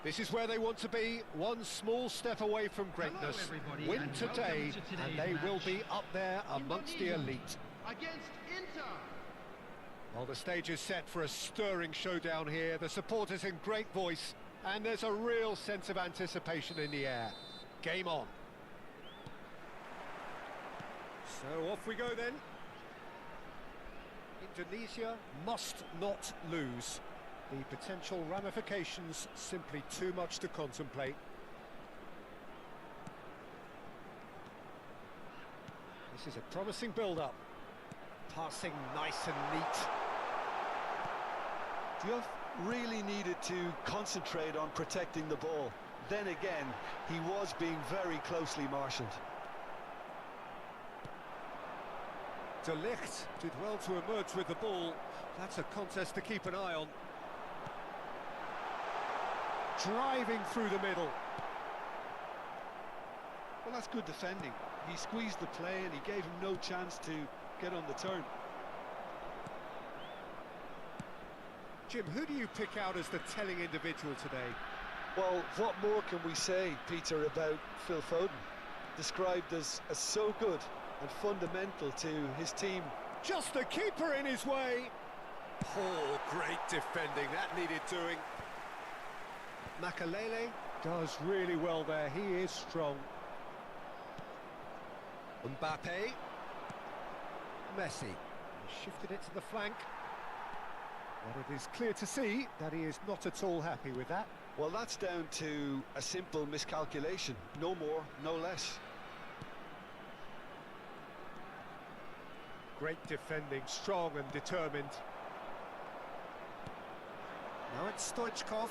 This is where they want to be, one small step away from greatness. Win today, and they will be up there amongst the elite. Against Inter. Well, the stage is set for a stirring showdown here. The supporters in great voice, and there's a real sense of anticipation in the air. Game on. So off we go then. Indonesia must not lose. The potential ramifications simply too much to contemplate. This is a promising build-up. Passing nice and neat. Diouf really needed to concentrate on protecting the ball. Then again, he was being very closely marshalled. De Ligt did well to emerge with the ball. That's a contest to keep an eye on. Driving through the middle. Well, that's good defending. He squeezed the play and he gave him no chance to get on the turn. Jim, who do you pick out as the telling individual today? Well, what more can we say, Peter, about Phil Foden? Described as so good and fundamental to his team. Just the keeper in his way. Oh, great defending, that needed doing. Makalele does really well there, he is strong. Mbappe. Messi. He shifted it to the flank. But it is clear to see that he is not at all happy with that. Well, that's down to a simple miscalculation. No more, no less. Great defending, strong and determined. Now it's Stoichkov.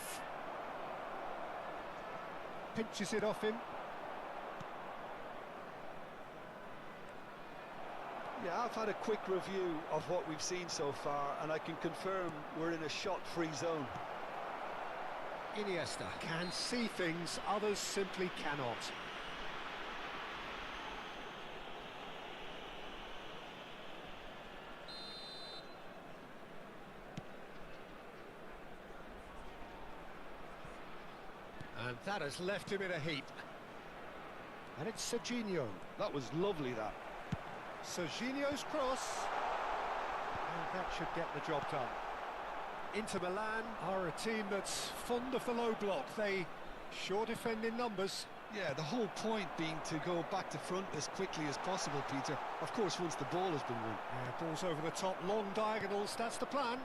Pinches it off him. Yeah, I've had a quick review of what we've seen so far, and I can confirm we're in a shot-free zone. Iniesta can see things others simply cannot. And that has left him in a heap. And it's Serginho. That was lovely, that. Serginho's cross. And that should get the job done. Inter Milan are a team that's fond of the low block. They sure defend in numbers. Yeah, the whole point being to go back to front as quickly as possible, Peter. Of course, once the ball has been won. Yeah, ball's over the top, long diagonals, that's the plan.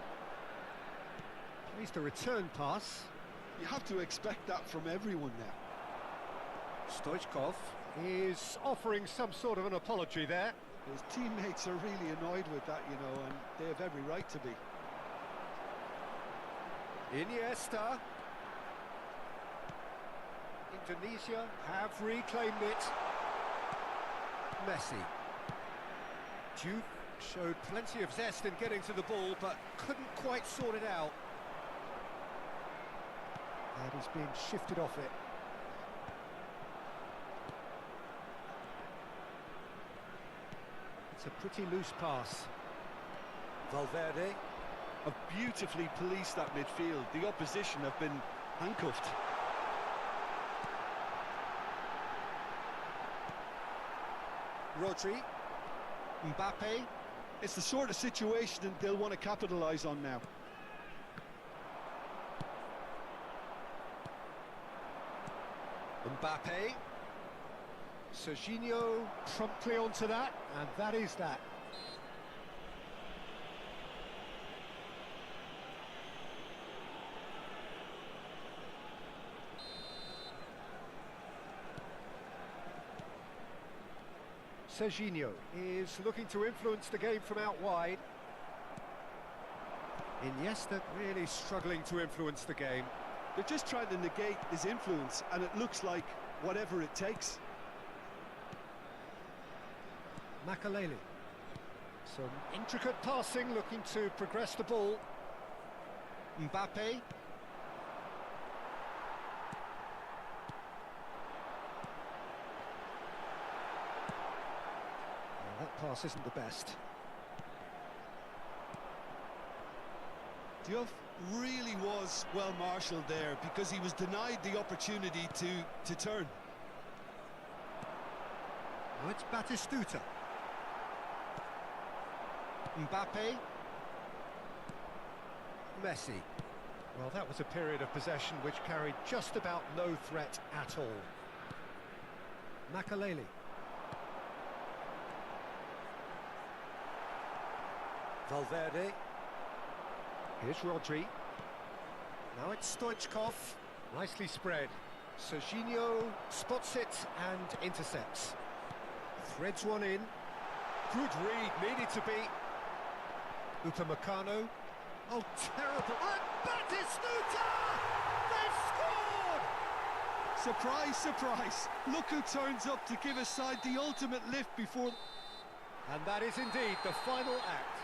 Plays the return pass. You have to expect that from everyone now. Stoichkov is offering some sort of an apology there. His teammates are really annoyed with that, you know, and they have every right to be. Iniesta. Indonesia have reclaimed it. Messi. Diouf showed plenty of zest in getting to the ball, but couldn't quite sort it out. And he's being shifted off it. It's a pretty loose pass. Valverde. Have beautifully policed that midfield. The opposition have been handcuffed. Rodri. Mbappe. It's the sort of situation that they'll want to capitalise on now. Mbappe. Serginho promptly onto that, and that is that. Serginho is looking to influence the game from out wide. Iniesta really struggling to influence the game. They're just trying to negate his influence, and it looks like whatever it takes. Makalele. Some intricate passing, looking to progress the ball. Mbappe. That pass isn't the best. Diouf really was well marshalled there because he was denied the opportunity to turn. Now it's Batistuta. Mbappe. Messi. Well, that was a period of possession which carried just about no threat at all. Makaleli. Valverde. Here's Rodri. Now it's Stoichkov. Nicely spread. Serginho spots it and intercepts. Threads one in. Good read, needed to be. Upamecano. Oh, terrible. And Batistuta! They've scored! Surprise, surprise. Look who turns up to give his side the ultimate lift before... And that is indeed the final act.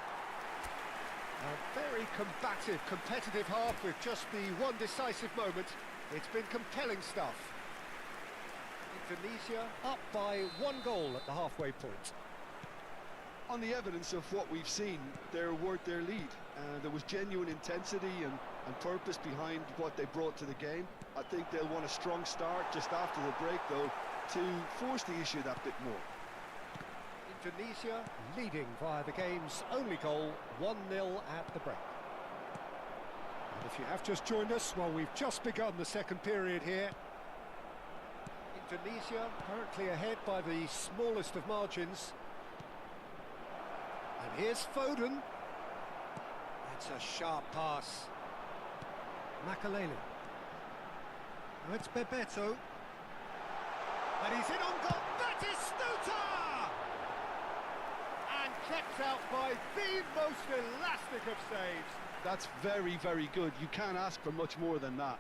A very combative, competitive half with just the one decisive moment. It's been compelling stuff. Indonesia up by 1 goal at the halfway point. On the evidence of what we've seen, they're worth their lead. There was genuine intensity and purpose behind what they brought to the game. I think they'll want a strong start just after the break, though, to force the issue that bit more. Indonesia leading via the game's only goal, 1-0 at the break. And if you have just joined us, well, we've just begun the second period here. Indonesia currently ahead by the smallest of margins. And here's Foden. That's a sharp pass. Makaleli. Now it's Bebeto. And he's in on goal. Batistuta! And kept out by the most elastic of saves. That's very, very good. You can't ask for much more than that.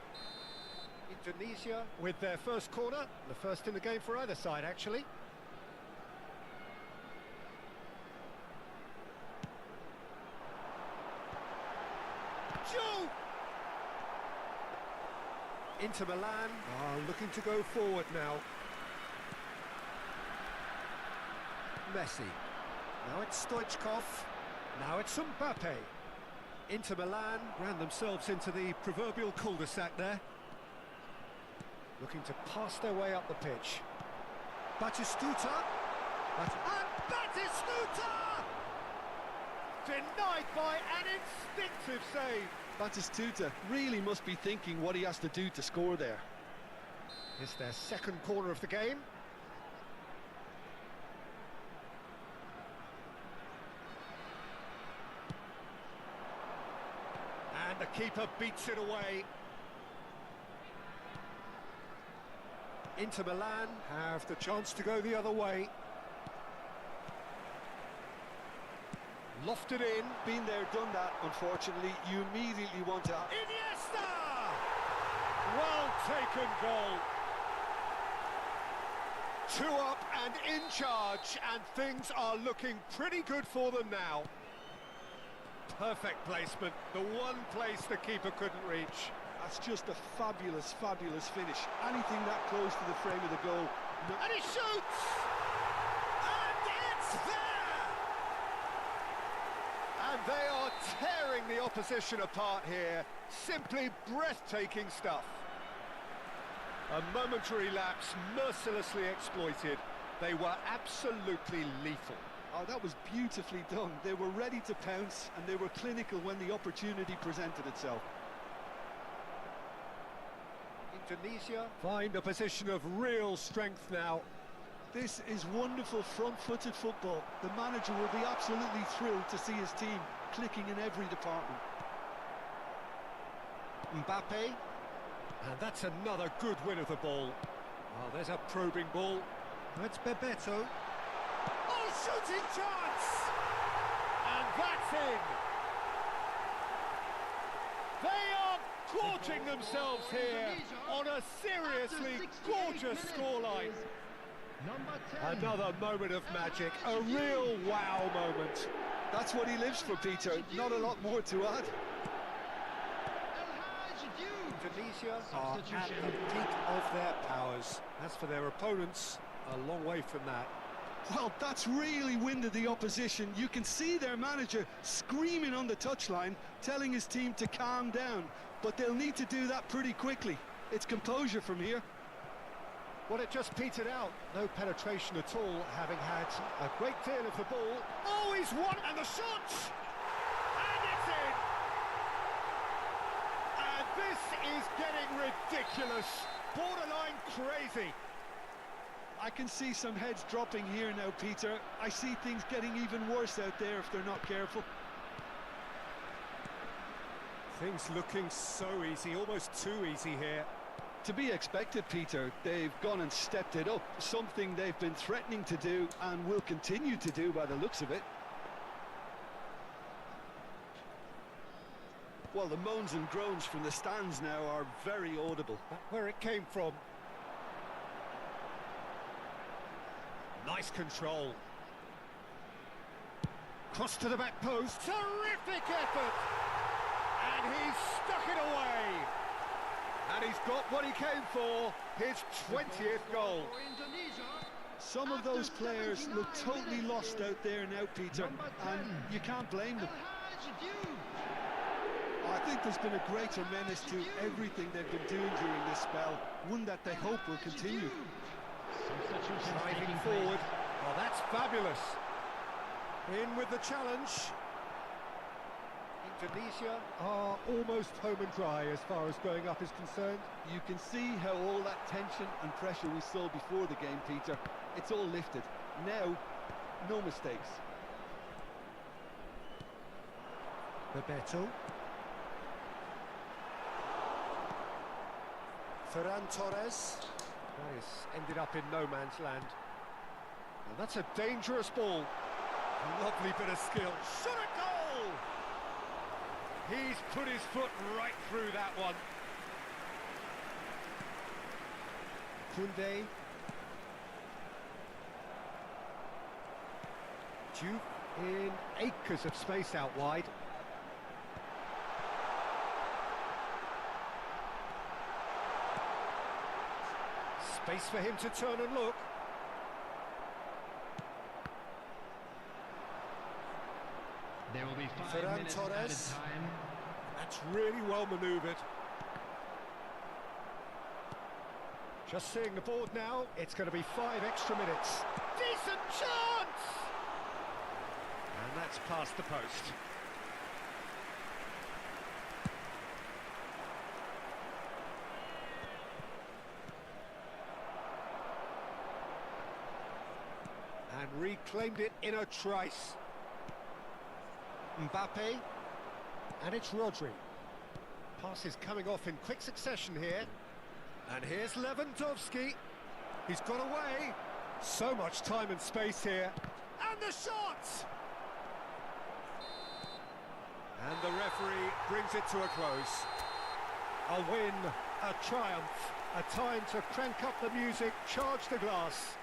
Indonesia with their first corner. The first in the game for either side, actually. Joe! Inter Milan are looking to go forward now. Messi. Now it's Stoichkov. Now it's Mbappe. Inter Milan ran themselves into the proverbial cul-de-sac there. Looking to pass their way up the pitch. Batistuta. And Batistuta! Denied by an instinctive save. Batistuta really must be thinking what he has to do to score there. It's their second corner of the game. And the keeper beats it away. Inter Milan have the chance to go the other way. Lofted in. Been there, done that, unfortunately. You immediately want to... Iniesta! Well taken goal. 2 up and in charge, and things are looking pretty good for them now. Perfect placement, the one place the keeper couldn't reach. That's just a fabulous, fabulous finish. Anything that close to the frame of the goal. No. And he shoots! And it's there! And they are tearing the opposition apart here. Simply breathtaking stuff. A momentary lapse mercilessly exploited. They were absolutely lethal. Oh, that was beautifully done. They were ready to pounce, and they were clinical when the opportunity presented itself. Indonesia find a position of real strength now. This is wonderful front-footed football. The manager will be absolutely thrilled to see his team clicking in every department. Mbappe, and that's another good win of the ball. Oh, there's a probing ball. That's Bebeto. Oh, shooting chance! And that's in. They are gorging themselves here on a seriously gorgeous scoreline. Another moment of magic, a real wow moment. That's what he lives for, Peter. Not a lot more to add. Indonesia are at the peak of their powers. As for their opponents, a long way from that. Well, that's really winded the opposition. You can see their manager screaming on the touchline, telling his team to calm down. But they'll need to do that pretty quickly. It's composure from here. Well, it just petered out. No penetration at all, having had a great deal of the ball. Oh, he's won, and the shot! And it's in! And this is getting ridiculous. Borderline crazy. I can see some heads dropping here now, Peter. I see things getting even worse out there if they're not careful. Things looking so easy, almost too easy here. To be expected, Peter. They've gone and stepped it up, something they've been threatening to do and will continue to do by the looks of it. Well, the moans and groans from the stands now are very audible. That's where it came from. Nice control. Cross to the back post. Terrific effort! And he's stuck it away. And he's got what he came for, his 20th goal. Some of those players look totally lost out there now, Peter, and you can't blame them. I think there's been a greater menace to everything they've been doing during this spell, one that they hope will continue. Driving forward. Oh, that's fabulous. In with the challenge. Indonesia are almost home and dry as far as going up is concerned. You can see how all that tension and pressure we saw before the game, Peter, it's all lifted. Now, no mistakes. Bebeto. Ferran Torres. That is ended up in no man's land. And that's a dangerous ball. Lovely bit of skill. Shot a goal! He's put his foot right through that one. Koundé. Juve in acres of space out wide. Space for him to turn and look. There will be 5 Ferran minutes Torres. added time. That's really well manoeuvred. Just seeing the board now, it's going to be 5 extra minutes. Decent chance! And that's past the post. And reclaimed it in a trice. Mbappe. And it's Rodri. Passes coming off in quick succession here. And here's Lewandowski. He's got away. So much time and space here. And the shot! And the referee brings it to a close. A win, a triumph, a time to crank up the music, charge the glass.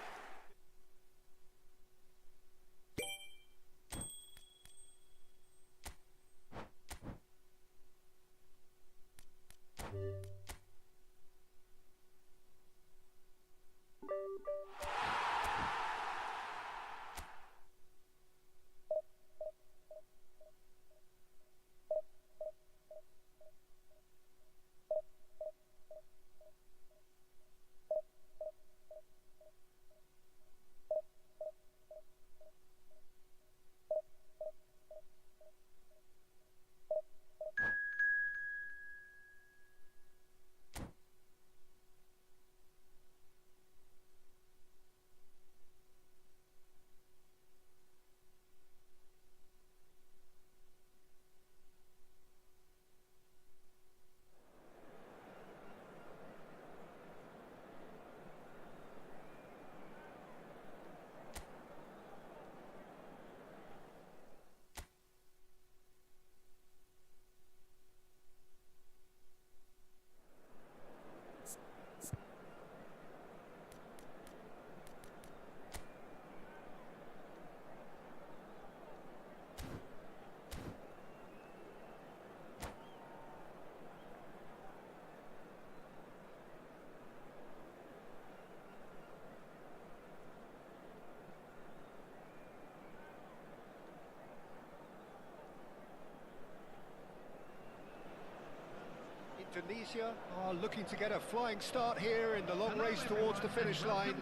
Indonesia are looking to get a flying start here in the long race towards the finish line.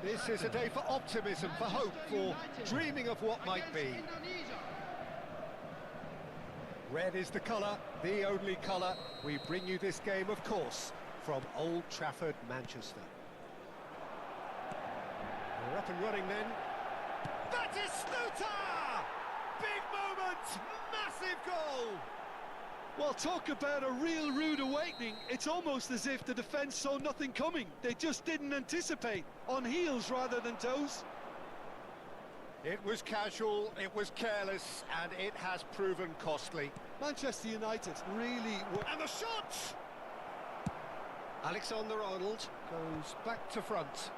This is a day for optimism, for hope, for dreaming of what might be. Red is the colour, the only colour. We bring you this game, of course, from Old Trafford, Manchester. We're up and running then. Batistuta! Big moment! Massive goal! Well, talk about a real rude awakening. It's almost as if the defence saw nothing coming. They just didn't anticipate. On heels rather than toes. It was casual, it was careless, and it has proven costly. Manchester United really were... And the shot! Alexander-Arnold goes back to front.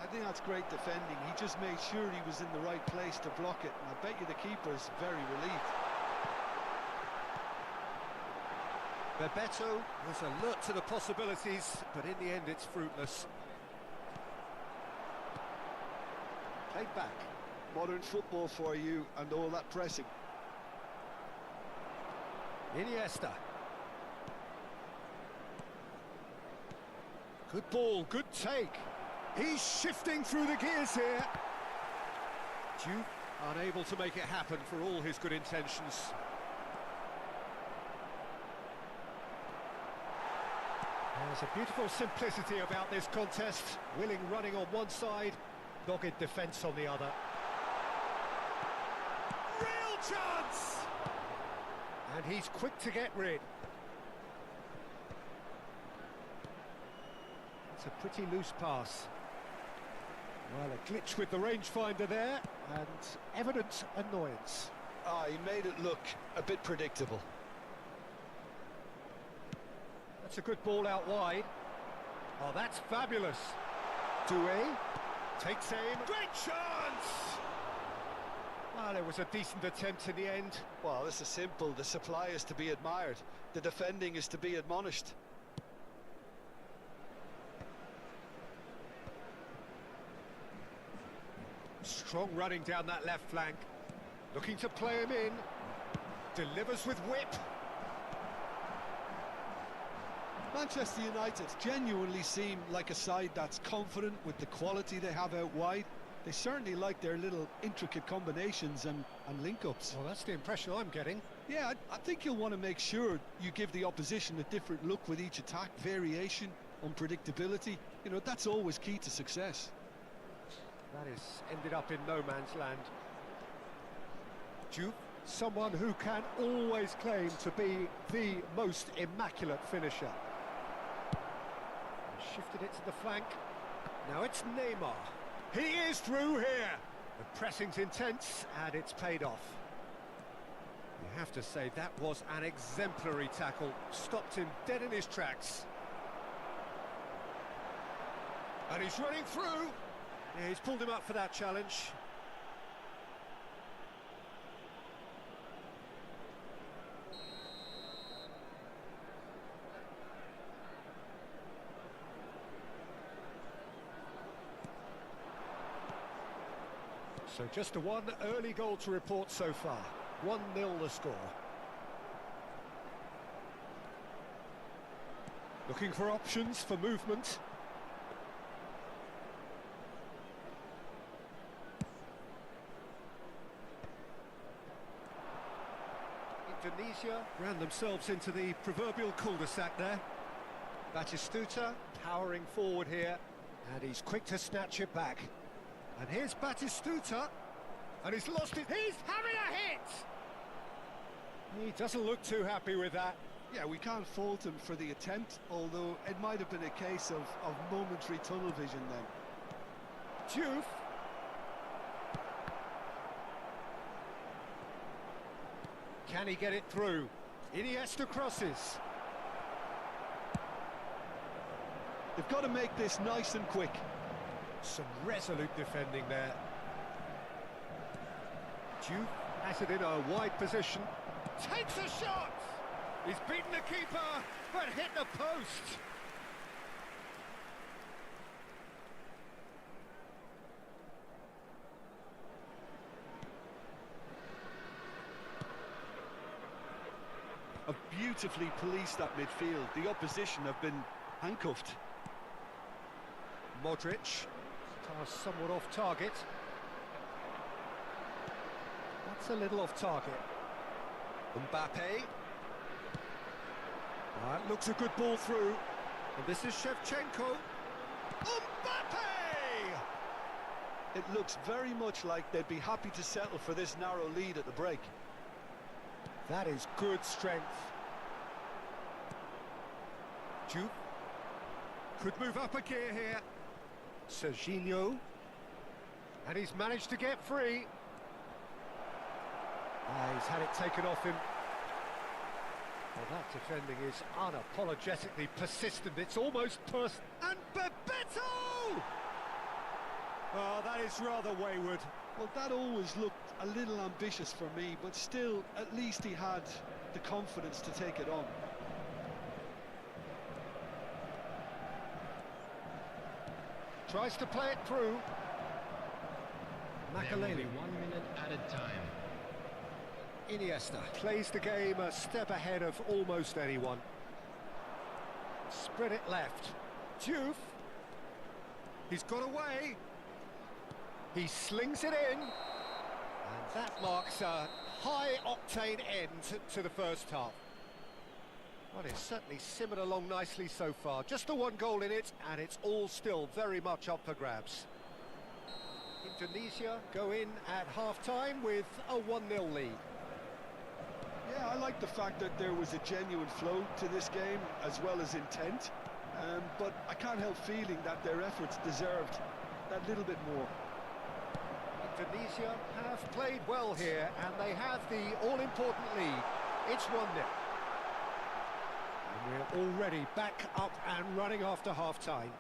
I think that's great defending. He just made sure he was in the right place to block it, and I bet you the keeper's very relieved. Bebeto was alert to the possibilities, but in the end it's fruitless. Played back. Modern football for you and all that pressing. Iniesta. Good ball, good take. He's shifting through the gears here. Duke unable to make it happen for all his good intentions. There's a beautiful simplicity about this contest. Willing running on one side, dogged defence on the other. Real chance! And he's quick to get rid. It's a pretty loose pass. Well, a glitch with the rangefinder there, and evident annoyance. He made it look a bit predictable. That's a good ball out wide. Oh, that's fabulous. Doué takes aim. Great chance! Well, it was a decent attempt in the end. Well, this is simple. The supply is to be admired. The defending is to be admonished. Strong running down that left flank. Looking to play him in. Delivers with whip. Manchester United genuinely seem like a side that's confident with the quality they have out wide. They certainly like their little intricate combinations and link-ups. Well, that's the impression I'm getting. Yeah, I think you'll want to make sure you give the opposition a different look with each attack. Variation, unpredictability, you know, that's always key to success. That is ended up in no man's land. Duke, someone who can always claim to be the most immaculate finisher. Shifted it to the flank. Now it's Neymar. He is through here. The pressing's intense and it's paid off. You have to say that was an exemplary tackle. Stopped him dead in his tracks. And he's running through. Yeah, he's pulled him up for that challenge. So just a one early goal to report so far. 1-0 the score. Looking for options for movement. Indonesia ran themselves into the proverbial cul-de-sac there. Batistuta powering forward here, and he's quick to snatch it back. And here's Batistuta, and he's lost it. He's having a hit! He doesn't look too happy with that. Yeah, we can't fault him for the attempt, although it might have been a case of momentary tunnel vision then. Diouf. Can he get it through? Iniesta crosses. They've got to make this nice and quick. Some resolute defending there. Diouf has it in a wide position. Takes a shot! He's beaten the keeper, but hit the post. have beautifully policed that midfield. The opposition have been handcuffed. Modric, pass somewhat off target. That's a little off target. Mbappe. That looks a good ball through. And this is Shevchenko. Mbappe! It looks very much like they'd be happy to settle for this narrow lead at the break. That is good strength. Juve could move up a gear here. Serginho. And he's managed to get free. He's had it taken off him. Well, that defending is unapologetically persistent. It's almost and Bebeto! Oh, that is rather wayward. Well, that always looked a little ambitious for me, but still, at least he had the confidence to take it on. Tries to play it through. There will be Makaleli. 1 minute added time. Iniesta plays the game a step ahead of almost anyone. Spread it left. Juve. He's got away. He slings it in. And that marks a high-octane end to the first half. Well, it's certainly simmered along nicely so far. Just the one goal in it, and it's all still very much up for grabs. Indonesia go in at half-time with a 1-0 lead. Yeah, I like the fact that there was a genuine flow to this game, as well as intent. But I can't help feeling that their efforts deserved that little bit more. Indonesia have played well here, and they have the all-important lead. It's 1-0. And we're already back up and running after half-time.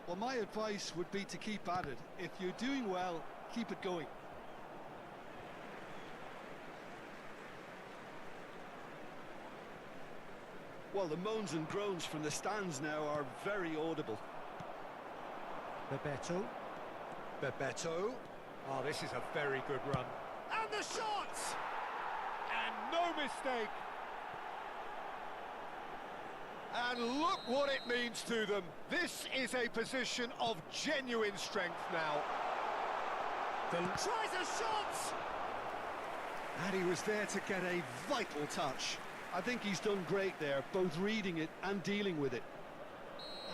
Well, my advice would be to keep at it. If you're doing well, keep it going. Well, the moans and groans from the stands now are very audible. Bebeto. Bebeto. Oh, this is a very good run. And the shot! And no mistake. And look what it means to them. This is a position of genuine strength now. Tries a shot! And he was there to get a vital touch. I think he's done great there, both reading it and dealing with it.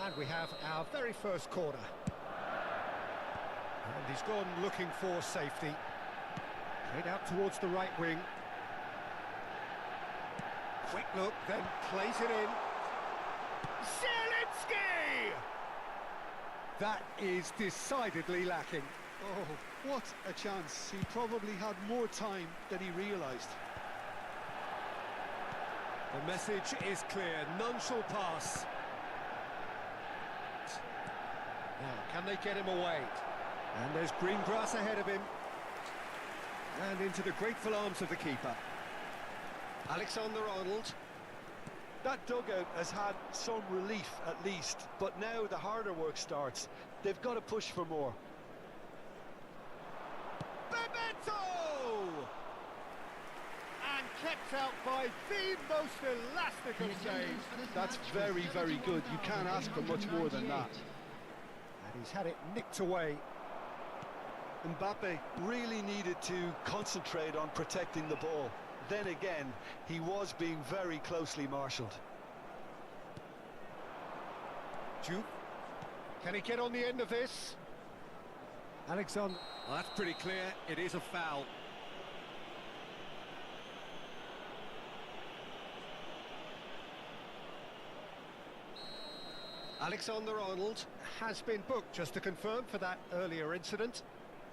And we have our very first corner. And he's gone looking for safety. Played out towards the right wing. Quick look, then plays it in. Zielinski! That is decidedly lacking. Oh, what a chance. He probably had more time than he realised. The message is clear, none shall pass. Now, can they get him away? And there's green grass ahead of him. And into the grateful arms of the keeper. Alexander-Arnold. That dugout has had some relief at least, but now the harder work starts. They've got to push for more. Bebeto! And kept out by the most elastic of saves. That's very, very good. You can't ask for much more than that. And he's had it nicked away. Mbappe really needed to concentrate on protecting the ball. Then again, he was being very closely marshalled. Juve. Can he get on the end of this? Alexander. Well, that's pretty clear. It is a foul. Alexander-Arnold has been booked, just to confirm, for that earlier incident.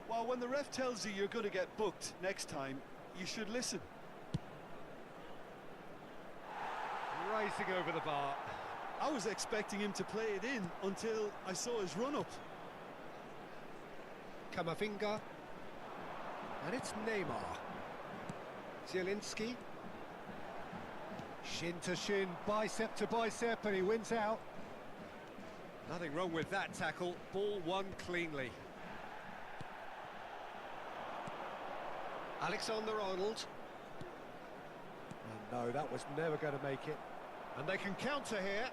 Well, when the ref tells you you're going to get booked next time, you should listen. Rising over the bar. I was expecting him to play it in until I saw his run-up. Kamavinga. And it's Neymar. Zielinski. Shin to shin, bicep to bicep, and he wins out. Nothing wrong with that tackle. Ball won cleanly. Alexander-Arnold. No, that was never going to make it. And they can counter here.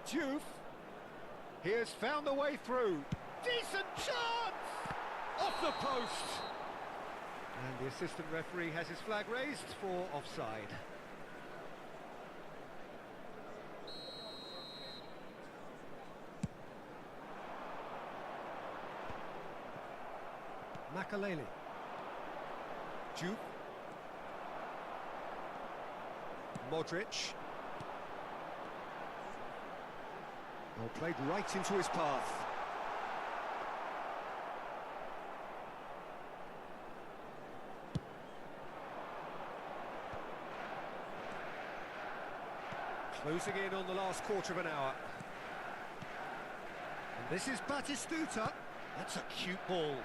Diouf. He has found a way through. Decent chance! Off the post! And the assistant referee has his flag raised for offside. Makaleli. Diouf. Modric. Well, played right into his path. Closing in on the last quarter of an hour. And this is Batistuta. That's a cute ball.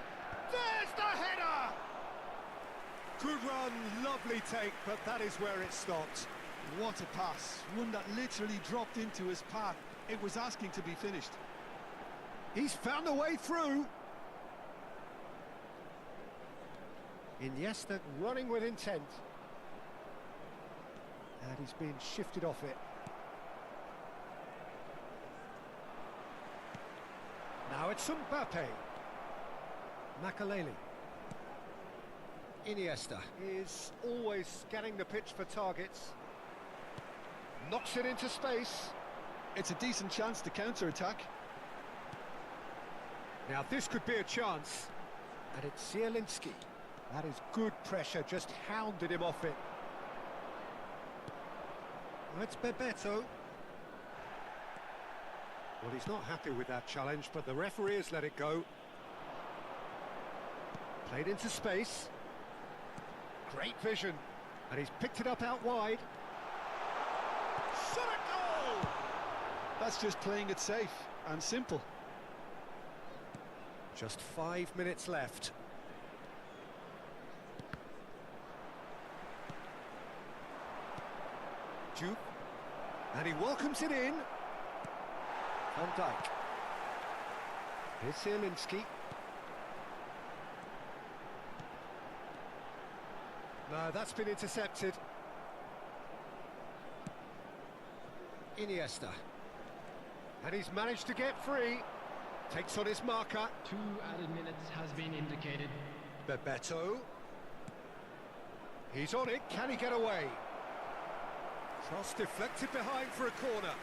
There's the header! Good run, lovely take, but that is where it stopped. What a pass, one that literally dropped into his path. It was asking to be finished. He's found a way through. Iniesta running with intent. And he's been shifted off it. Now it's Mbappe. Makaleli. Iniesta is always scanning the pitch for targets. Knocks it into space. It's a decent chance to counter-attack. Now this could be a chance. And it's Zielinski. That is good pressure, just hounded him off it. That's Bebeto. Well, he's not happy with that challenge, but the referee has let it go. Played into space. Great vision. And he's picked it up out wide. Shot a goal! That's just playing it safe and simple. Just 5 minutes left. Diouf. And he welcomes it in. Van Dijk. Here's Zielinski. No, that's been intercepted. Iniesta. And he's managed to get free. Takes on his marker. 2 added minutes has been indicated. Bebeto. He's on it. Can he get away? Cross deflected behind for a corner.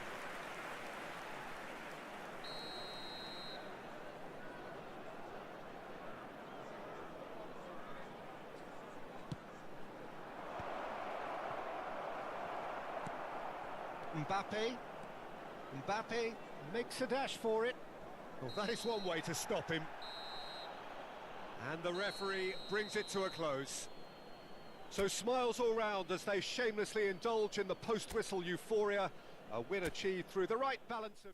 Mbappe makes a dash for it. Well, that is one way to stop him. And the referee brings it to a close. So smiles all round as they shamelessly indulge in the post-whistle euphoria. A win achieved through the right balance of...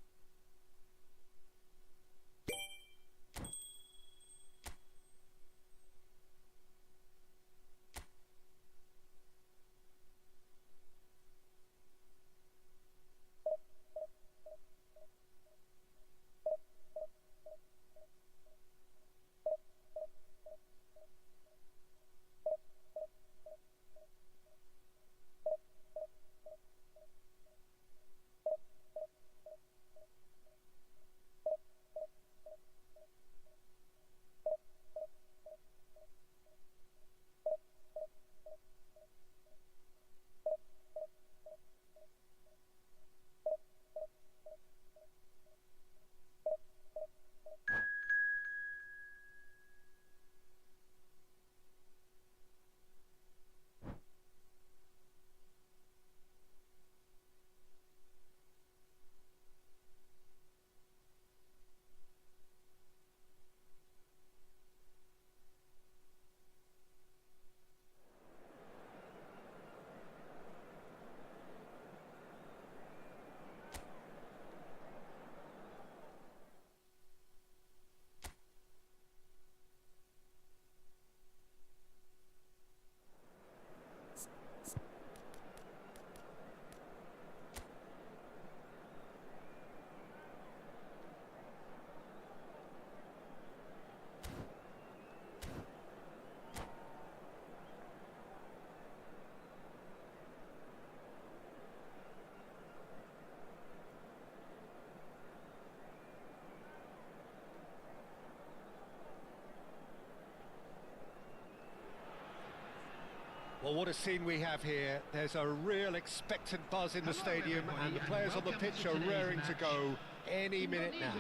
Well, what a scene we have here. There's a real expectant buzz in the stadium, and the players on the pitch are raring to go any minute now.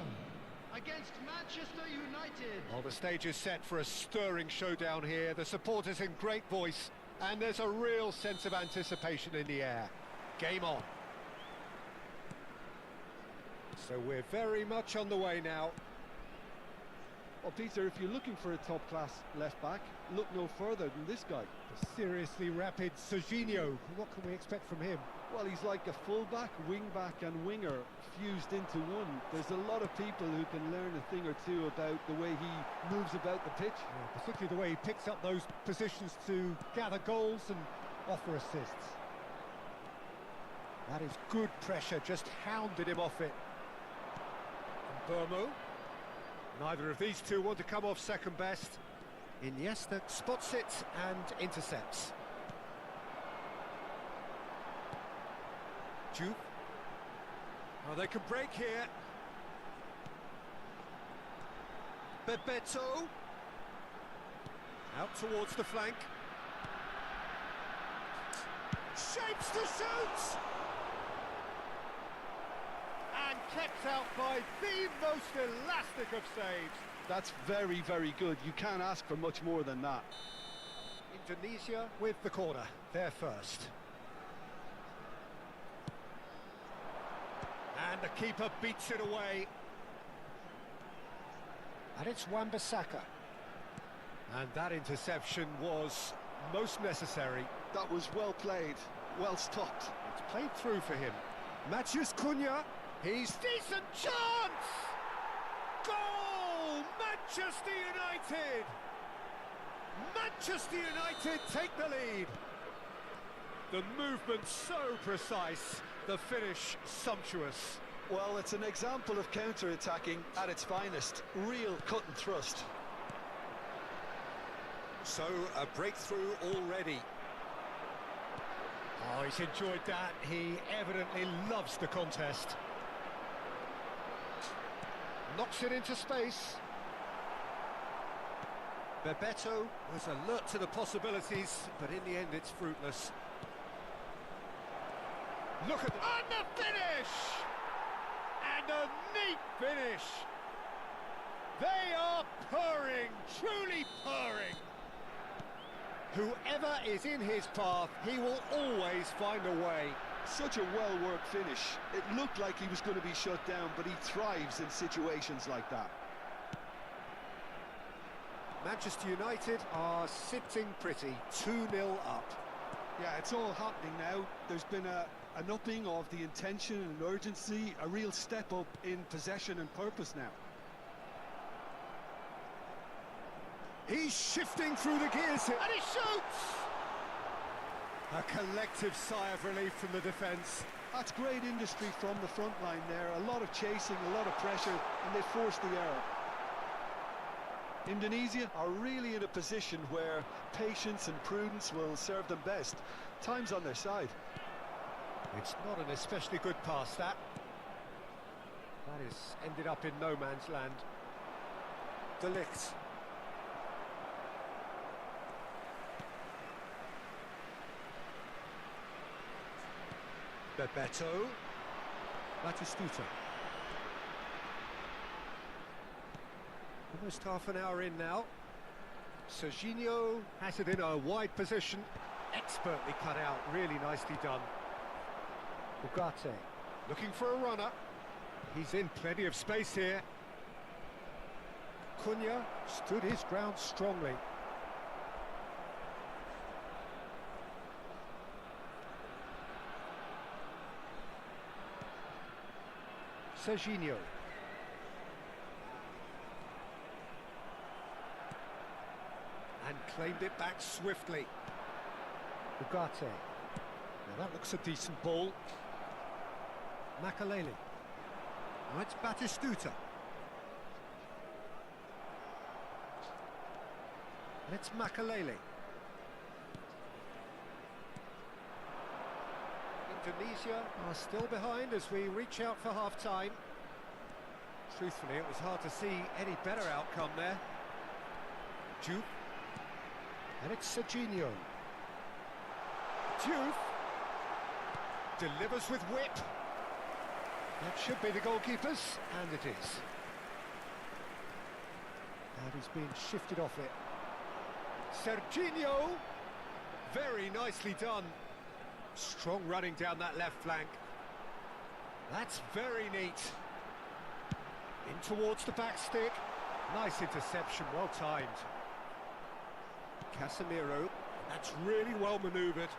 Against Manchester United. Well, the stage is set for a stirring showdown here. The supporters in great voice, and there's a real sense of anticipation in the air. Game on. So we're very much on the way now. Well, Peter, if you're looking for a top-class left-back, look no further than this guy. The seriously rapid Serginho. What can we expect from him? Well, he's like a full-back, wing-back and winger fused into one. There's a lot of people who can learn a thing or two about the way he moves about the pitch. Yeah, particularly the way he picks up those positions to gather goals and offer assists. That is good pressure, just hounded him off it. And Burmo. Neither of these two want to come off second best. Iniesta spots it and intercepts. Juve. Oh, they can break here. Bebeto. Out towards the flank. Shapes to shoot! And kept out by the most elastic of saves. That's very, very good. You can't ask for much more than that. Indonesia with the corner. They're first. And the keeper beats it away. And it's Wan-Bissaka. And that interception was most necessary. That was well played, well stopped. It's played through for him. Matheus Cunha. He's decent chance! Goal! Manchester United! Manchester United take the lead. The movement so precise, the finish sumptuous. Well, it's an example of counter-attacking at its finest. Real cut and thrust. So, a breakthrough already. Oh, he's enjoyed that. He evidently loves the contest. Knocks it into space. Bebeto was alert to the possibilities, but in the end it's fruitless. Look at and the finish! And a neat finish! They are purring, truly purring. Whoever is in his path, he will always find a way. Such a well-worked finish. It looked like he was going to be shut down, but he thrives in situations like that. Manchester United are sitting pretty, 2-0 up. Yeah, it's all happening now. There's been an upping of the intention and urgency, a real step up in possession and purpose now. He's shifting through the gears here, and he shoots! A collective sigh of relief from the defence. That's great industry from the front line there. A lot of chasing, a lot of pressure, and they forced the error. Indonesia are really in a position where patience and prudence will serve them best. Time's on their side. It's not an especially good pass, that. That is ended up in no man's land. De Ligt. Bebeto. Batistuta. Almost half an hour in now. Serginho has it in a wide position. Expertly cut out, really nicely done. Ugarte looking for a runner. He's in plenty of space here. Cunha stood his ground strongly. Serginho. And claimed it back swiftly. Ugarte. Now that looks a decent ball. Makalele. Now it's Batistuta. And it's Makalele. Indonesia are still behind as we reach out for half-time. Truthfully, it was hard to see any better outcome there. Juve. And it's Serginho. Diouf delivers with whip. That should be the goalkeeper's, and it is. And he's being shifted off it. Serginho, very nicely done. Strong running down that left flank. That's very neat. In towards the back stick. Nice interception, well timed. Casemiro, that's really well manoeuvred.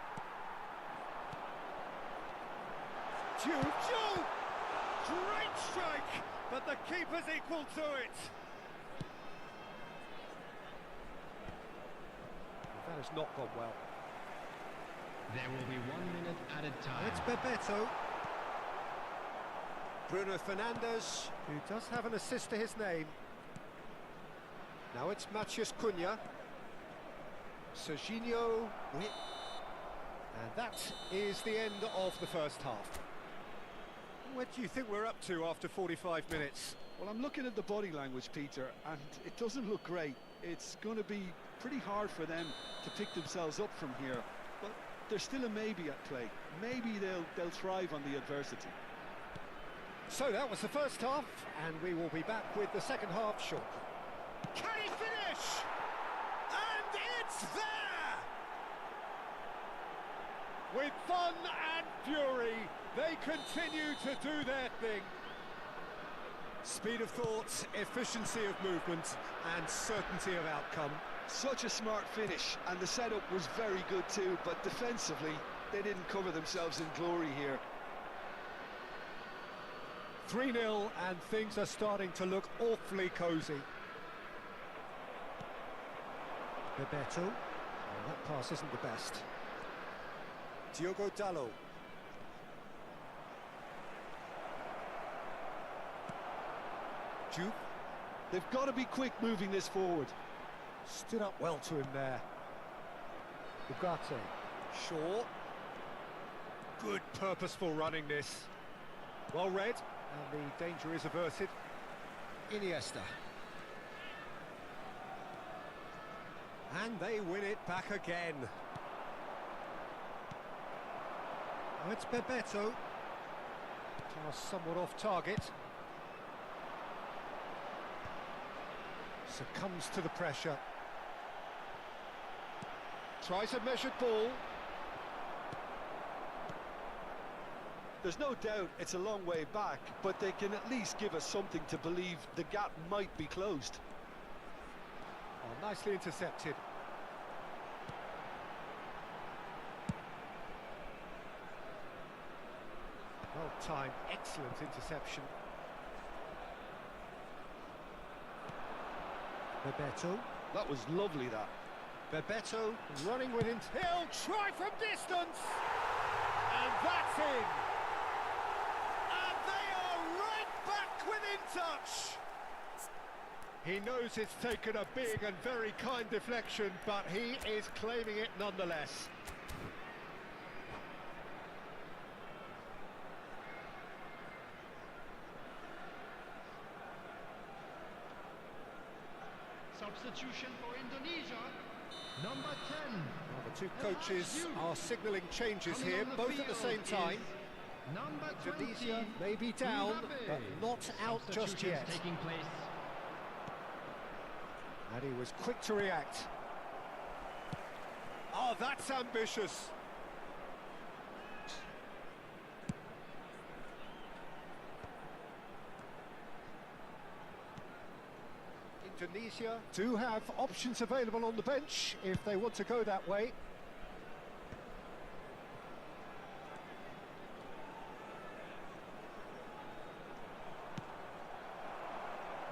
Joe! Great strike, but the keeper's equal to it. That has not gone well. There will be 1 minute added time. It's Bebeto. Bruno Fernandes, who does have an assist to his name. Now it's Matheus Cunha. Serginho. And that is the end of the first half. What do you think we're up to after 45 minutes? Well, I'm looking at the body language, Peter, and it doesn't look great. It's going to be pretty hard for them to pick themselves up from here, but there's still a maybe at play. Maybe they'll thrive on the adversity. So that was the first half, and we will be back with the second half shortly. Can he finish? And it's there! With fun and fury, they continue to do their thing. Speed of thought, efficiency of movement, and certainty of outcome. Such a smart finish, and the setup was very good too, but defensively, they didn't cover themselves in glory here. 3-0, and things are starting to look awfully cosy. Bebeto. Oh, that pass isn't the best. Diogo Dalot. Diouf. They've got to be quick moving this forward. Stood up well to him there. Ugarte. Shaw. Good purposeful running this. Well read, and the danger is averted. Iniesta. And they win it back again. Oh, it's Bebeto. Pass somewhat off target. Succumbs to the pressure. Tries a measured ball. There's no doubt it's a long way back, but they can at least give us something to believe the gap might be closed. Oh, nicely intercepted. Well timed, excellent interception. Bebeto. That was lovely, that. Bebeto running with him. He'll try from distance! And that's in! And they are right back within touch! He knows it's taken a big and very kind deflection, but he is claiming it nonetheless. Substitution for Indonesia. Number 10. Well, the two coaches are signalling changes here, both at the same time. Number 20. Indonesia may be down, but not out just yet. Taking place. And he was quick to react. Oh, that's ambitious. Indonesia do have options available on the bench if they want to go that way.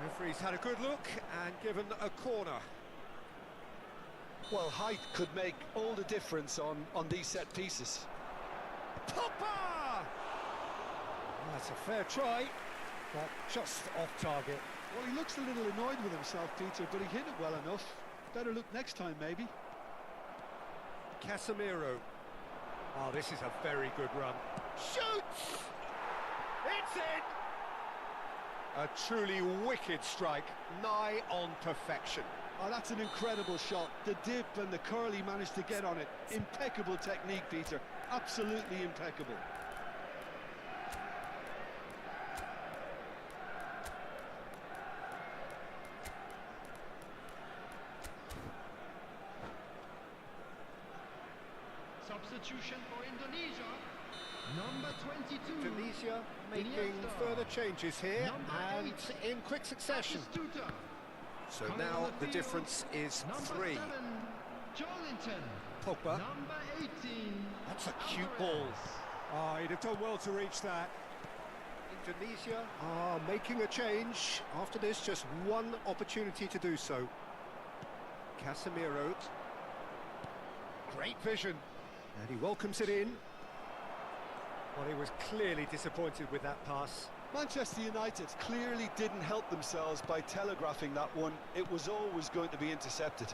Referee's had a good look and given a corner. Well, height could make all the difference on these set pieces. Popper! That's a fair try, but just off target. Well, he looks a little annoyed with himself, Peter, but he hit it well enough. Better look next time, maybe. Casemiro. Oh, this is a very good run. Shoots! It's in! A truly wicked strike, nigh on perfection. Oh, that's an incredible shot. The dip and the curl he managed to get on it. Impeccable technique, Peter. Absolutely impeccable. Substitution for Indonesia. Number 22. Tunisia making Iniesta. further changes here Number and 8. in quick succession. Batistuta. So Coming now on the field, difference is number 3. 7, Jolinton. Pogba. Number 18. That's a cute ball. Oh, he'd have done well to reach that. Indonesia are making a change. After this, just one opportunity to do so. Casemiro. Great vision. And he welcomes it in. Well, he was clearly disappointed with that pass. Manchester United clearly didn't help themselves by telegraphing that one. It was always going to be intercepted.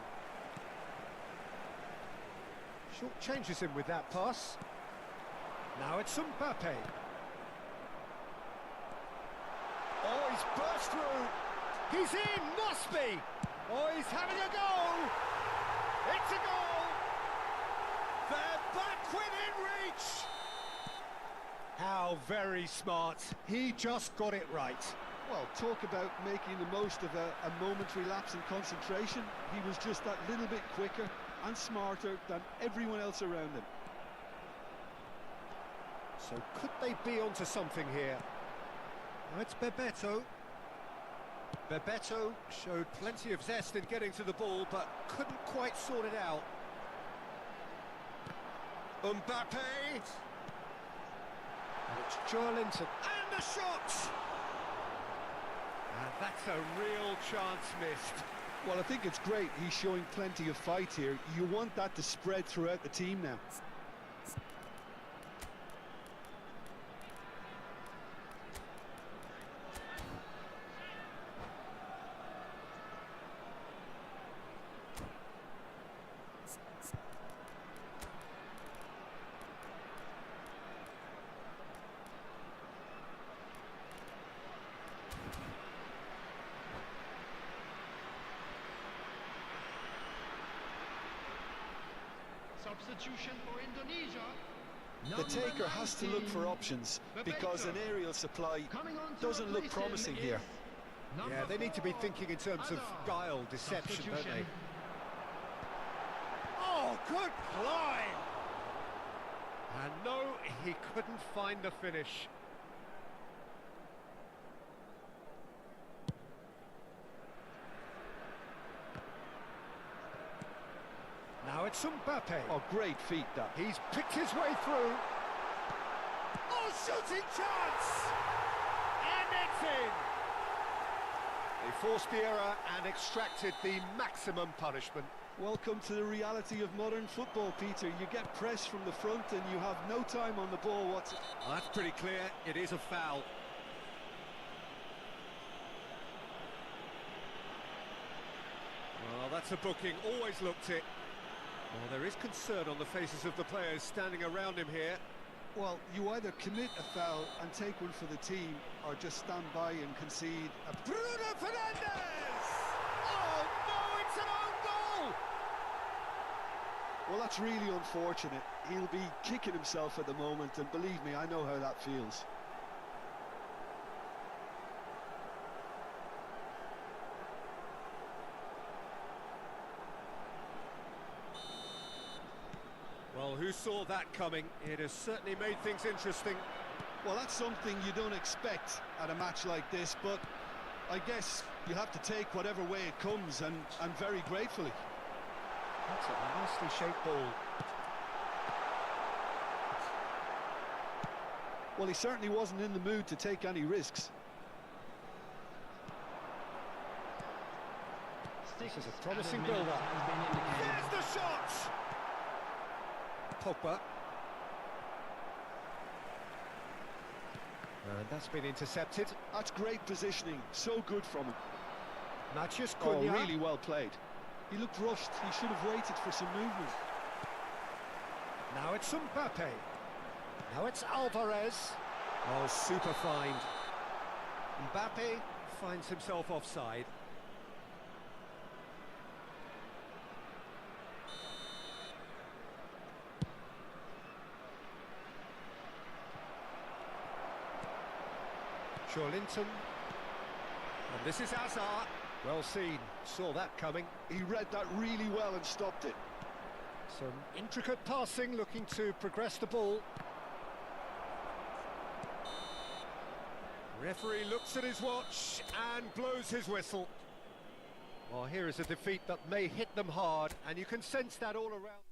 Short changes him with that pass. Now it's Mbappe. Oh, he's burst through. He's in, must be. Oh, he's having a go. It's a goal. They're back within reach. How very smart. He just got it right. Well, talk about making the most of a momentary lapse in concentration. He was just that little bit quicker and smarter than everyone else around him. So could they be onto something here? Oh, it's Bebeto. Bebeto showed plenty of zest in getting to the ball, but couldn't quite sort it out. Mbappe! And it's Jolinton. And the shot! And that's a real chance missed. Well, I think it's great. He's showing plenty of fight here. You want that to spread throughout the team now. Substitution for Indonesia. The taker has to look for options because an aerial supply doesn't look promising here. Yeah, they need to be thinking in terms of guile, deception, don't they? Oh, good climb! And no, he couldn't find the finish. Now it's Mbappe. Oh, great feat that. He's picked his way through. Oh, shooting chance! And it's in! They forced the error and extracted the maximum punishment. Welcome to the reality of modern football, Peter. You get pressed from the front and you have no time on the ball whatsoever. That's pretty clear. It is a foul. Well, that's a booking. Always looked it. Well, there is concern on the faces of the players standing around him here. Well, you either commit a foul and take one for the team or just stand by and concede a... Bruno Fernandes! Oh, no, it's an own goal! Well, that's really unfortunate. He'll be kicking himself at the moment, and believe me, I know how that feels. Well, who saw that coming? It has certainly made things interesting. Well, that's something you don't expect at a match like this, but I guess you have to take whatever way it comes, and very gratefully. That's a nicely shaped ball. Well, he certainly wasn't in the mood to take any risks. This is a promising build-up. There's the shot! Pogba. And that's been intercepted. That's great positioning. So good from him. Matthias Oh, Cunha. really well played. He looked rushed. He should have waited for some movement. Now it's Mbappe. Now it's Alvarez. Oh, super find. Mbappe finds himself offside. Linton. And this is Hazard. Well seen, saw that coming. He read that really well and stopped it. Some intricate passing, looking to progress the ball. Referee looks at his watch and blows his whistle. Well, here is a defeat that may hit them hard, and you can sense that all around.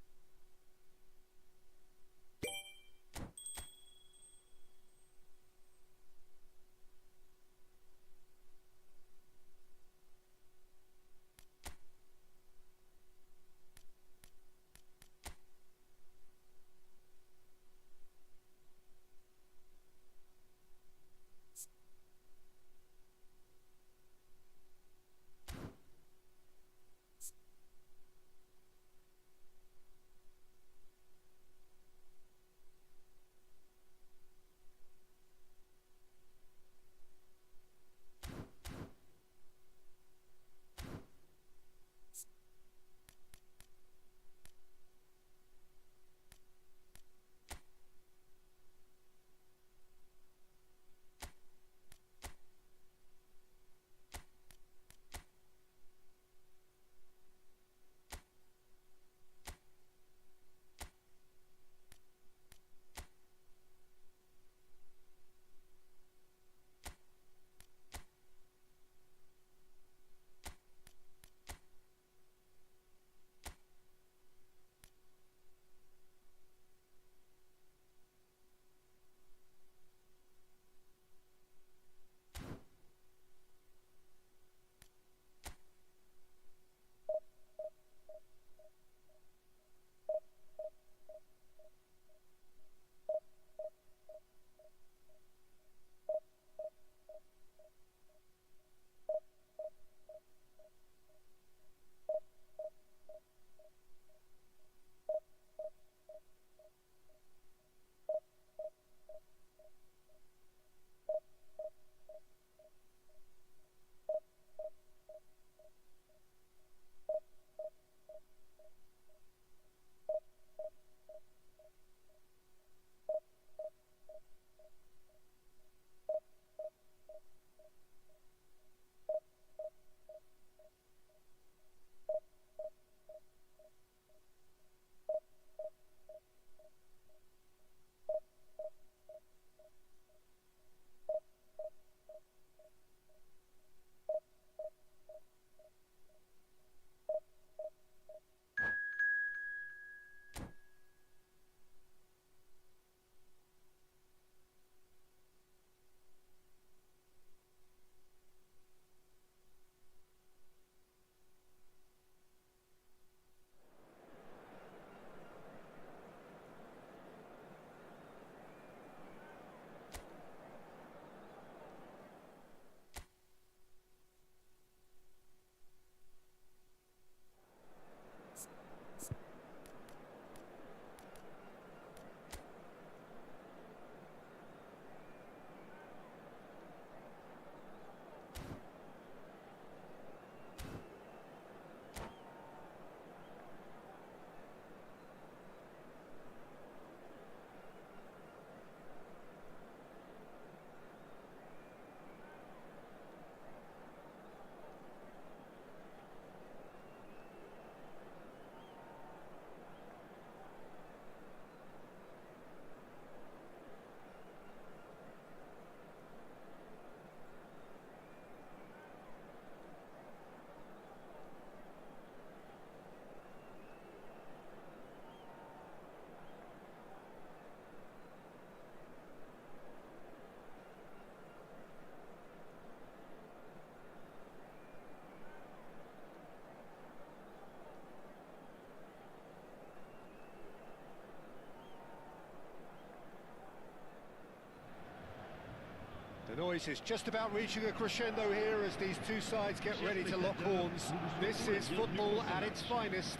The noise is just about reaching a crescendo here as these two sides get ready to lock horns. This is football at its finest.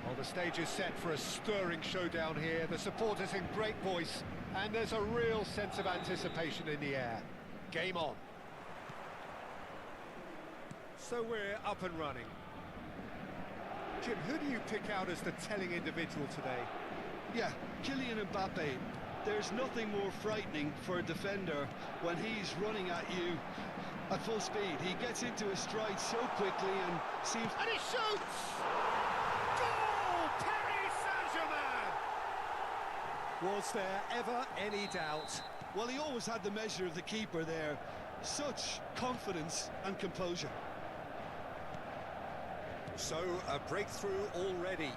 Well, the stage is set for a stirring showdown here. The supporters in great voice, and there's a real sense of anticipation in the air. Game on. So we're up and running. Jim, who do you pick out as the telling individual today? Yeah, Kylian Mbappe. There's nothing more frightening for a defender when he's running at you at full speed. He gets into his stride so quickly and seems... And he shoots! Goal! Paris Saint-Germain! Was there ever any doubt? Well, he always had the measure of the keeper there. Such confidence and composure. So, a breakthrough already.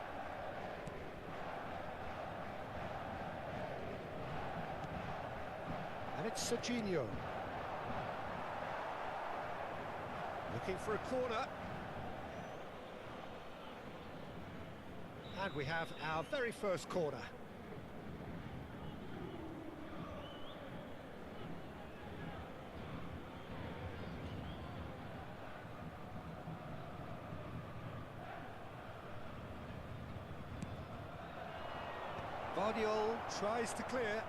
And it's Serginho. Looking for a corner. And we have our very first corner. Guardiola tries to clear.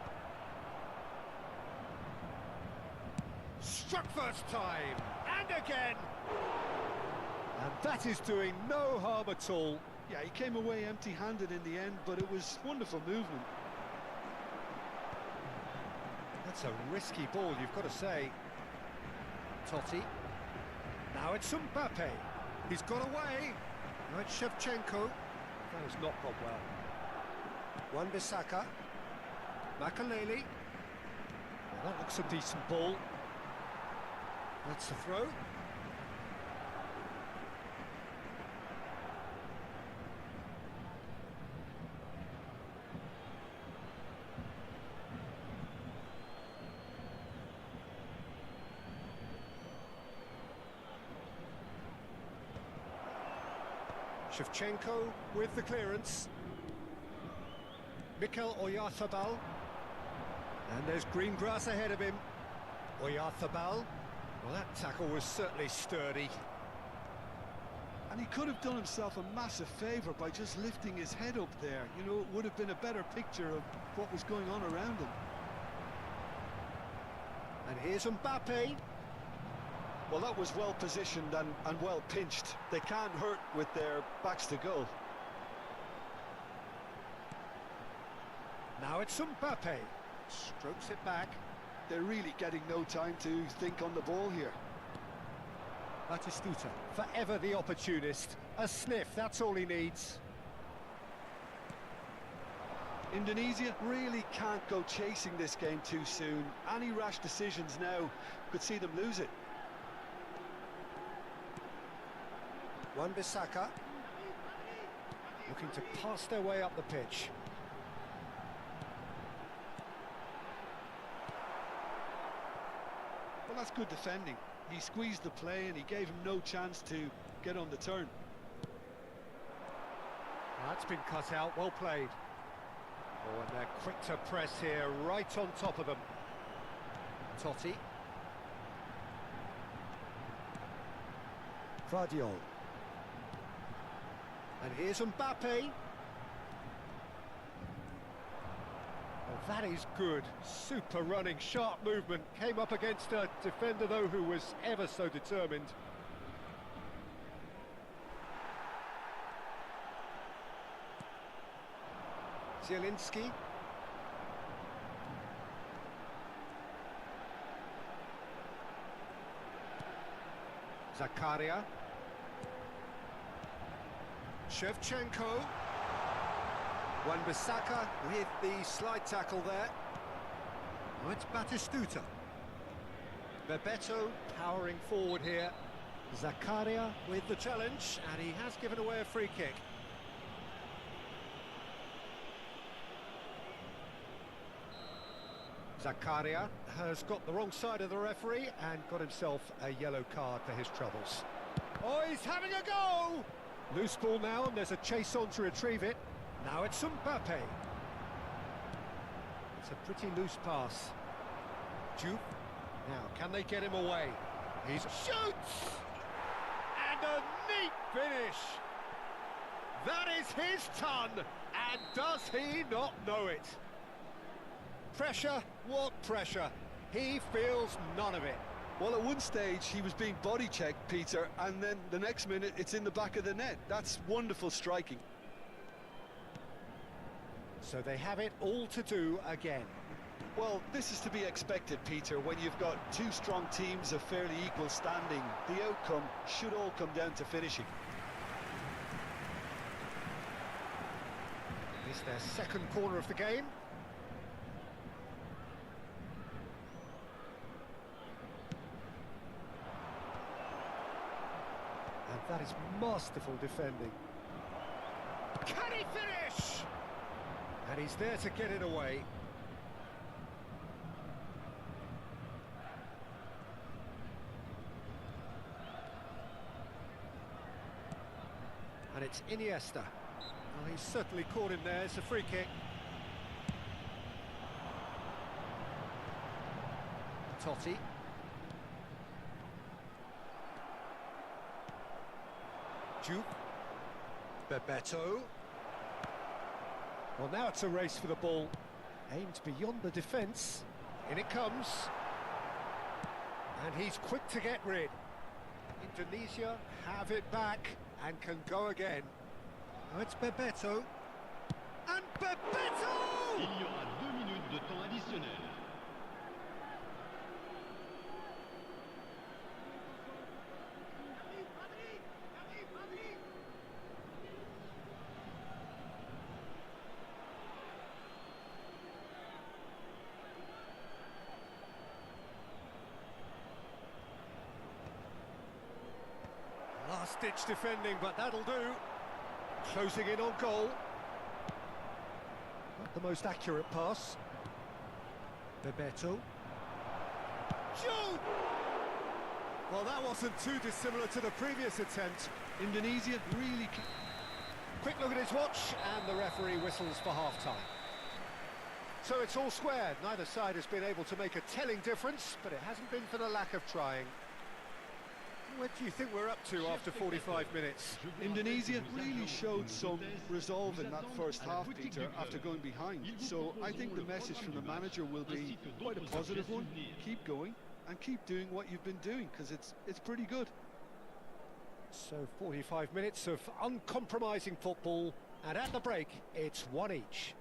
Struck first time, and again! And that is doing no harm at all. Yeah, he came away empty-handed in the end, but it was wonderful movement. That's a risky ball, you've got to say. Totti. Now it's Mbappe. He's got away. Now it's Shevchenko. That has not gone well. Wan-Bissaka. Makaleli. Well, that looks a decent ball. That's the throw. Shevchenko with the clearance. Mikel Oyarzabal. And there's green grass ahead of him. Oyarzabal. Well, that tackle was certainly sturdy. And he could have done himself a massive favour by just lifting his head up there. You know, it would have been a better picture of what was going on around him. And here's Mbappe. Well, that was well positioned and well pinched. They can't hurt with their backs to goal. Now it's Mbappe. Strokes it back. They're really getting no time to think on the ball here. Batistuta, forever the opportunist. A sniff, that's all he needs. Indonesia really can't go chasing this game too soon. Any rash decisions now could see them lose it. Wan-Bissaka looking to pass their way up the pitch. Well, that's good defending. He squeezed the play and he gave him no chance to get on the turn. That's been cut out, well played. Oh, and they're quick to press here, right on top of them. Totti. Guardiola. And here's Mbappe. Oh, that is good. Super running, sharp movement. Came up against a defender, though, who was ever so determined. Zielinski. Zakaria. Shevchenko. Wan-Bissaka with the slide tackle there. Oh, it's Batistuta. Bebeto powering forward here. Zakaria with the challenge, and he has given away a free kick. Zakaria has got the wrong side of the referee and got himself a yellow card for his troubles. Oh, he's having a go! Loose ball now, and there's a chase on to retrieve it. Now it's Mbappe. It's a pretty loose pass. Juve. Now, can they get him away? He shoots! And a neat finish! That is his ton, and does he not know it? Pressure, what pressure? He feels none of it. Well, at one stage he was being body checked, Peter, and then the next minute it's in the back of the net. That's wonderful striking. So they have it all to do again. Well, this is to be expected, Peter. When you've got two strong teams of fairly equal standing, the outcome should all come down to finishing. It's their second corner of the game. And that is masterful defending. Can he finish? And he's there to get it away. And it's Iniesta. Well, he's certainly caught him there. It's a free kick. Totti. Duke. Bebeto. Well, now it's a race for the ball. Aimed beyond the defence. In it comes. And he's quick to get rid. Indonesia have it back and can go again. Oh, it's Bebeto. And Bebeto! Il y aura 2 minutes de temps additionnel. Last-ditch defending, but that'll do. Closing in on goal. Not the most accurate pass. Bebeto. Shoot! Well, that wasn't too dissimilar to the previous attempt. Indonesia really... Quick look at his watch, and the referee whistles for half-time. So it's all squared. Neither side has been able to make a telling difference, but it hasn't been for the lack of trying. What do you think we're up to after 45 minutes? Indonesia really showed some resolve in that first half, Peter, after going behind. So I think the message from the manager will be quite a positive one. Keep going and keep doing what you've been doing, because it's pretty good. So 45 minutes of uncompromising football, and at the break, it's one each.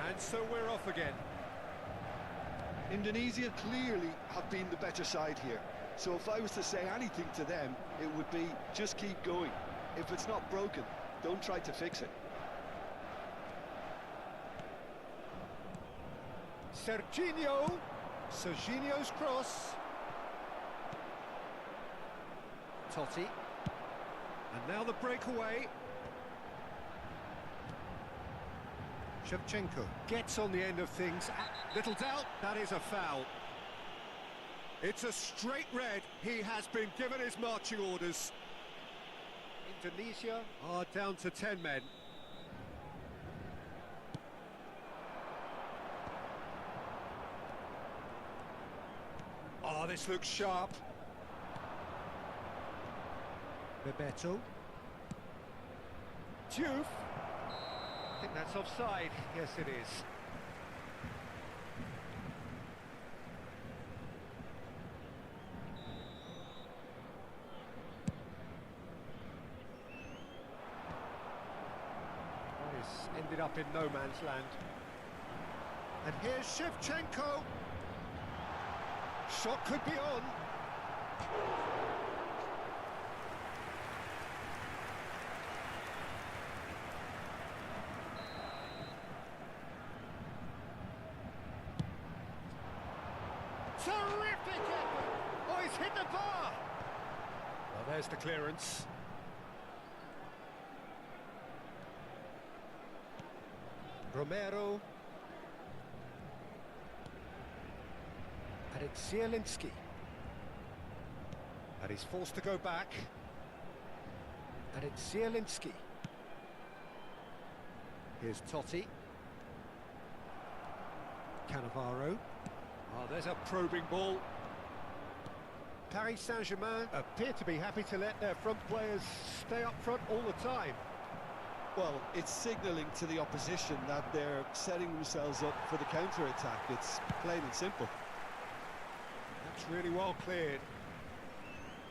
And so we're off again. Indonesia clearly have been the better side here. So if I was to say anything to them, it would be just keep going. If it's not broken, don't try to fix it. Serginho's cross. Totti. And now the breakaway. Shevchenko gets on the end of things. Little doubt, that is a foul. It's a straight red. He has been given his marching orders. Indonesia are down to 10 men. Oh, this looks sharp. Bebeto. Diouf. I think that's offside. Yes, it is. This ended up in no man's land. And here's Shevchenko. Shot could be on. Terrific effort! Oh, he's hit the bar! Well, there's the clearance. Romero. And it's Zielinski. And he's forced to go back. And it's Zielinski. Here's Totti. Cannavaro. Oh, there's a probing ball. Paris Saint-Germain appear to be happy to let their front players stay up front all the time. Well, it's signalling to the opposition that they're setting themselves up for the counter-attack. It's plain and simple. That's really well cleared.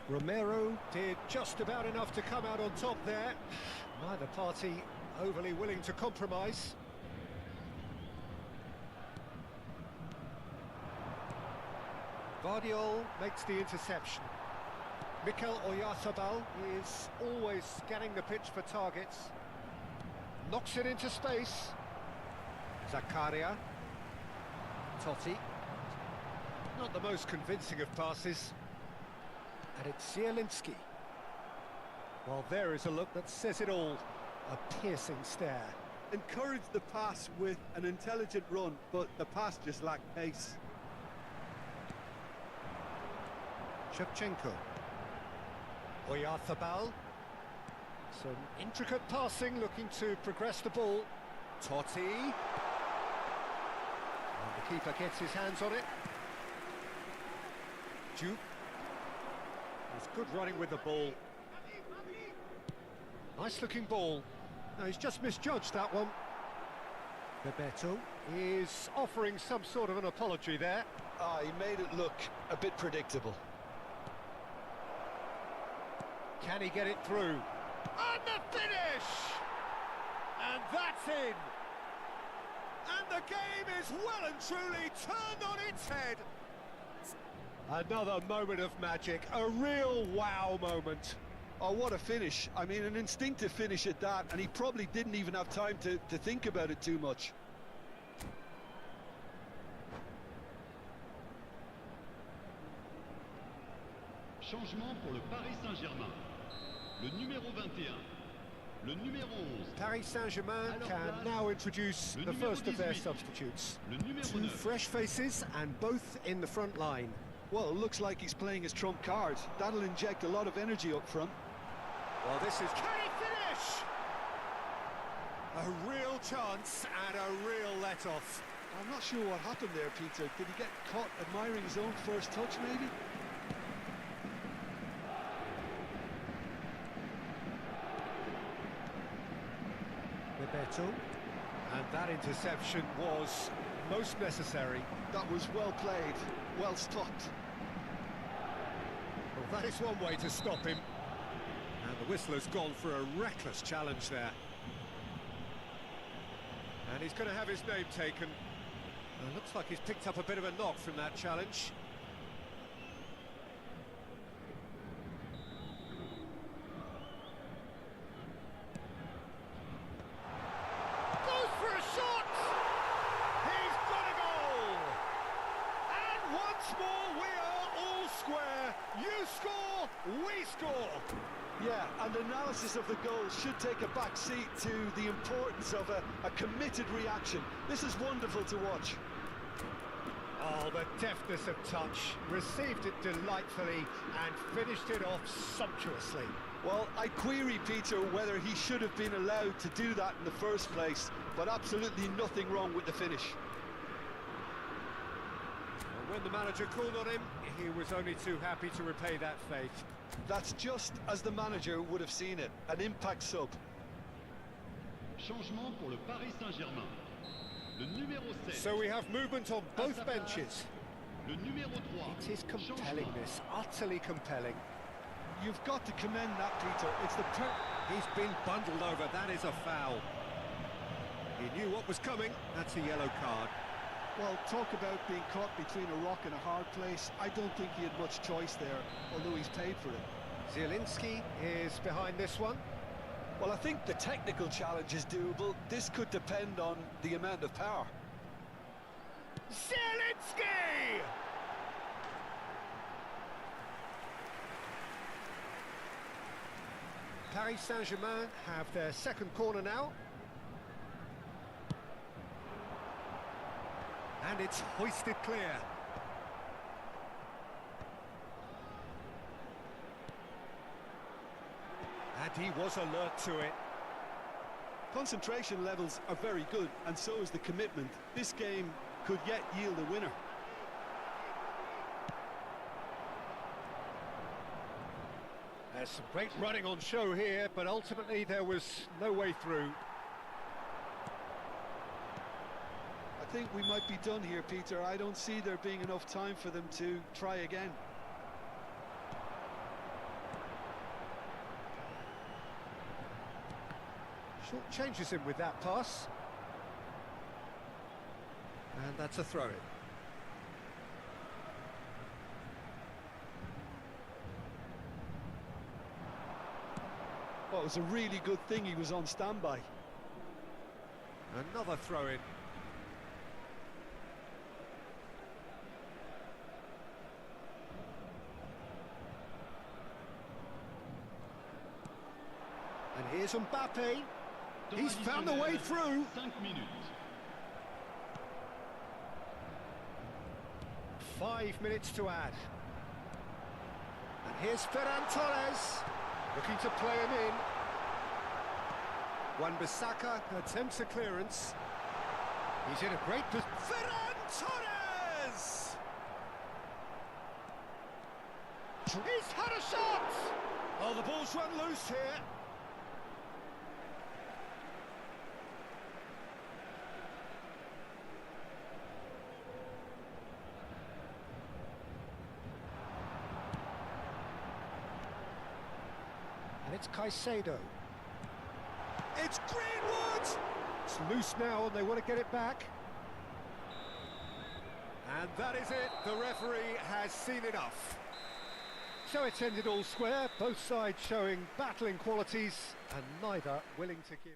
Romero did just about enough to come out on top there. Neither party overly willing to compromise. Guardiola makes the interception. Mikel Oyarzabal is always scanning the pitch for targets. Knocks it into space. Zakaria. Totti. Not the most convincing of passes. And it's Zielinski. Well, there is a look that says it all. A piercing stare. Encouraged the pass with an intelligent run, but the pass just lacked pace. Shevchenko. Oyarzabal. Some intricate passing, looking to progress the ball. Totti. And the keeper gets his hands on it. Duke. He's good running with the ball. Nice looking ball. No, he's just misjudged that one. Bebeto is offering some sort of an apology there. He made it look a bit predictable. Can he get it through? And the finish! And that's in! And the game is well and truly turned on its head. Another moment of magic, a real wow moment. Oh, what a finish. I mean, an instinctive finish at that, and he probably didn't even have time to think about it too much. Changement pour le Paris Saint-Germain. Le numéro 21. Le numéro 11. Paris Saint-Germain can now introduce the first of their substitutes. Two fresh faces and both in the front line. Well, it looks like he's playing his trump card. That'll inject a lot of energy up front. Well, this is... Can he finish? A real chance and a real let-off. I'm not sure what happened there, Peter. Did he get caught admiring his own first touch, maybe? Bebeto. And that interception was most necessary. That was well played, well stopped. Well, that is one way to stop him. And the whistler's gone for a reckless challenge there. And he's going to have his name taken. It looks like he's picked up a bit of a knock from that challenge. Goes for a shot! He's got a goal! And once more we are all square. You score, we score. Yeah, and analysis of the goal should take a back seat to the importance of a committed reaction. This is wonderful to watch. Oh, the deftness of touch, received it delightfully and finished it off sumptuously. Well, I query, Peter, whether he should have been allowed to do that in the first place, but absolutely nothing wrong with the finish. Well, when the manager called on him, he was only too happy to repay that faith. That's just as the manager would have seen it, an impact sub. Changement pour le Paris Saint-Germain. Le numéro 7. So we have movement on both benches. Le numéro 3. It is compelling, this, utterly compelling. You've got to commend that, Peter. It's the He's been bundled over, that is a foul. He knew what was coming, that's a yellow card. Well, talk about being caught between a rock and a hard place. I don't think he had much choice there, although he's paid for it. Zielinski is behind this one. Well, I think the technical challenge is doable. This could depend on the amount of power. Zielinski! Paris Saint-Germain have their second corner now. And it's hoisted clear. And he was alert to it. Concentration levels are very good, and so is the commitment. This game could yet yield a winner. There's some great running on show here, but ultimately there was no way through. I think we might be done here, Peter. I don't see there being enough time for them to try again. Short changes him with that pass. And that's a throw-in. Well, it was a really good thing he was on standby. Another throw-in. And here's Mbappe. He's found a way through. 5 minutes. 5 minutes to add. And here's Ferran Torres, looking to play him in. Wan-Bissaka attempts a clearance. He's in a great position. Ferran Torres! He's had a shot! Oh, the ball's run loose here. And it's Caicedo. It's Greenwood! It's loose now and they want to get it back. And that is it. The referee has seen enough. So it's ended all square, both sides showing battling qualities and neither willing to give.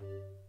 Bye.